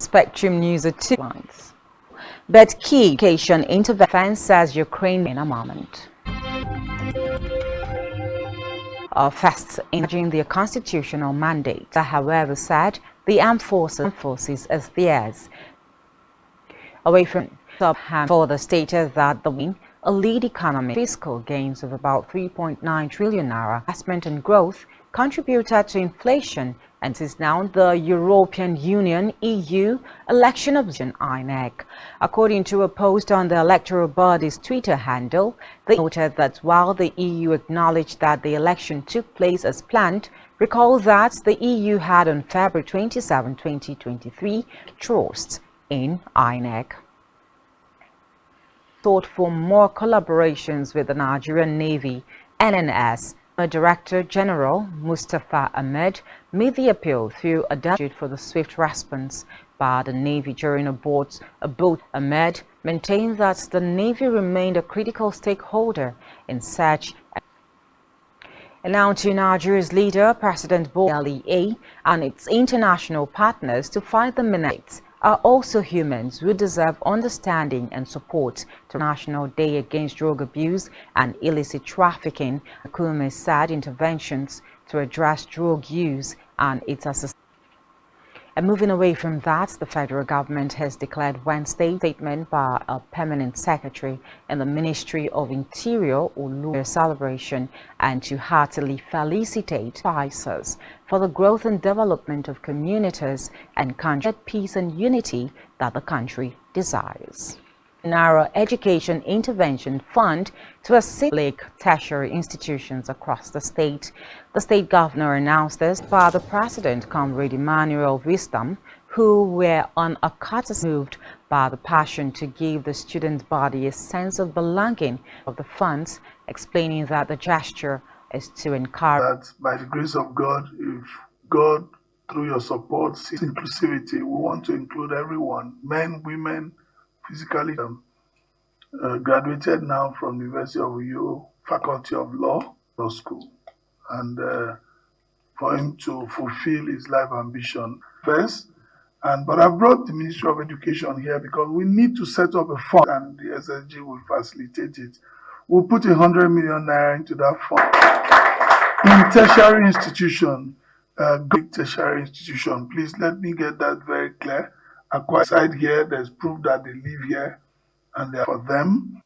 Spectrum News at 2 lines. But key education intervention says Ukraine in a moment. First, urging their constitutional mandate, however, said the armed forces as theirs. Away from subhand further stated that the win a lead economy fiscal gains of about 3.9 trillion naira investment and growth contributed to inflation and is now the European Union EU election observation INEC. According to a post on the electoral body's Twitter handle, they noted that while the EU acknowledged that the election took place as planned, recall that the EU had on February 27, 2023, trust in INEC. Sought for more collaborations with the Nigerian Navy, NNS. Director General Mustafa Ahmed made the appeal through a document for the swift response by the Navy during a boat. Ahmed maintained that the Navy remained a critical stakeholder in search. And now to Nigeria's leader, President Bola Tinubu, and its international partners to fight the menace are also humans who deserve understanding and support. To National Day Against Drug Abuse and Illicit Trafficking, Akume said interventions to address drug use and its association. And moving away from that, the federal government has declared Wednesday statement by a permanent secretary in the Ministry of Interior Olu celebration and to heartily felicitate advisors for the growth and development of communities and country peace and unity that the country desires. Naira Education Intervention Fund to assist public tertiary institutions across the state. The state governor announced this by the president, Comrade Emmanuel Wisdom, who were on a courtesy moved by the passion to give the student body a sense of belonging of the funds, explaining that the gesture is to encourage that by the grace of God, if God through your support sees inclusivity, we want to include everyone, men, women, physically graduated now from the University of Uyo Faculty of Law School, and for him to fulfill his life ambition first. But I brought the Ministry of Education here because we need to set up a fund, and the SSG will facilitate it. We'll put 100 million naira into that fund in tertiary institution, good tertiary institution. Please let me get that very clear. Side here, there's proof that they live here and they're for them.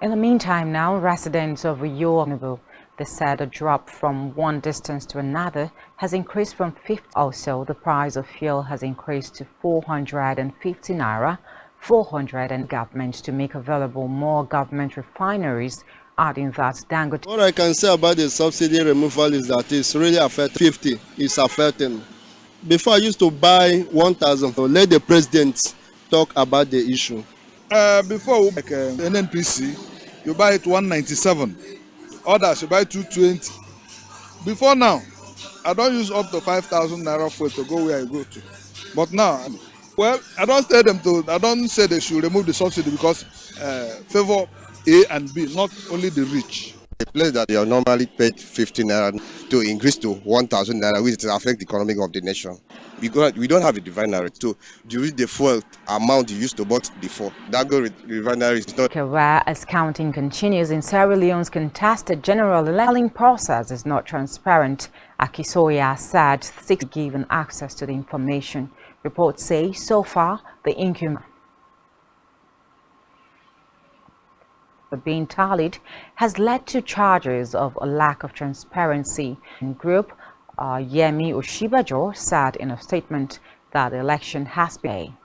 In the meantime now, residents of Uyo, they said a drop from one distance to another has increased from 50. Also, the price of fuel has increased to 450 naira, 400 and government to make available more government refineries, adding that Dangote. What I can say about the subsidy removal is that it's really affecting 50. It's affecting. Before I used to buy 1,000. So let the president talk about the issue. Before like NNPC, you buy it 197. Others you buy 220. Before now, I don't use up to 5,000 naira for it to go where I go to. But now, well, I don't tell them to. I don't say they should remove the subsidy because favor A and B, not only the rich. The place that they are normally paid 15 naira to increase to 1,000 naira, which affect the economy of the nation. We don't have a refinery to use the fuel amount you used to buy before. That refinery is not. As counting continues in Sierra Leone's contested general election process is not transparent, Akisoya said six given access to the information. Reports say so far the incumbent being tallied has led to charges of a lack of transparency. Group Yemi Oshibajo said in a statement that the election has been.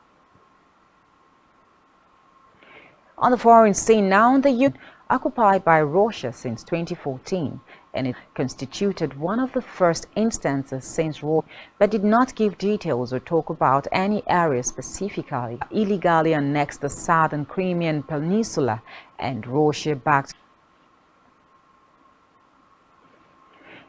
On the foreign scene now, the youth occupied by Russia since 2014, and it constituted one of the first instances since war, but did not give details or talk about any area specifically. Illegally annexed the southern Crimean Peninsula and Russia-backed.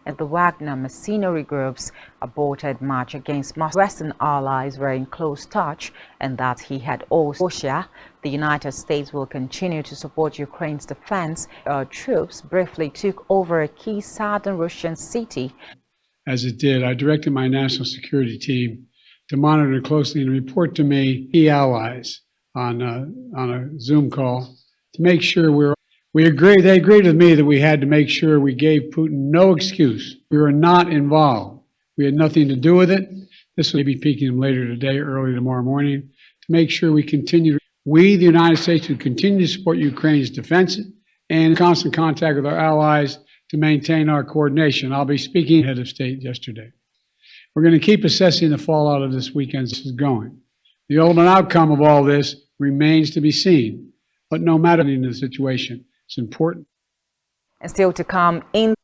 And the Wagner mercenary groups aborted march against Western allies were in close touch, and that he had also Russia. The United States will continue to support Ukraine's defense. Our troops briefly took over a key southern Russian city. As it did, I directed my national security team to monitor closely and report to me key allies on a Zoom call to make sure they agreed with me that we had to make sure we gave Putin no excuse. We were not involved. We had nothing to do with it. This will be peaking them later today, early tomorrow morning, to make sure we continue. We, the United States, will continue to support Ukraine's defense and in constant contact with our allies to maintain our coordination. I'll be speaking head of state yesterday. We're going to keep assessing the fallout of this weekend as this is going. The ultimate outcome of all this remains to be seen, but no matter the situation, it's important. And still to come in.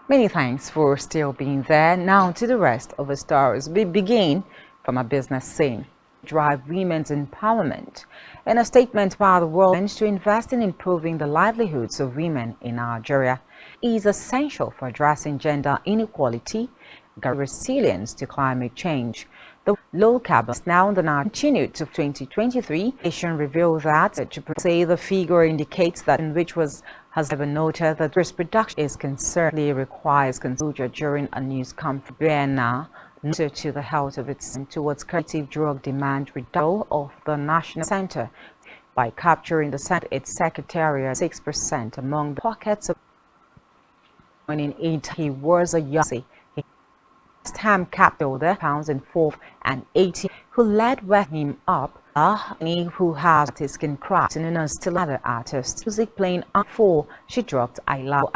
Many thanks for still being there. Now to the rest of the stories. We begin from a business scene. Drive women's empowerment. In a statement by the World Bank to invest in improving the livelihoods of women in Nigeria is essential for addressing gender inequality, resilience to climate change. The low carbon is now continued to 2023. Nation revealed that to say the figure indicates that in which has ever noted that risk reduction is concernedly requires consideration during a news conference. Vienna to the health of its towards collective drug demand reduction of the National Center by capturing its secretariat 6% among the pockets of in it. He was a Yossi. West Ham capital the pounds in 4th and 80 who led with him up who has his skin cracked and still other artists music playing on 4 she dropped I love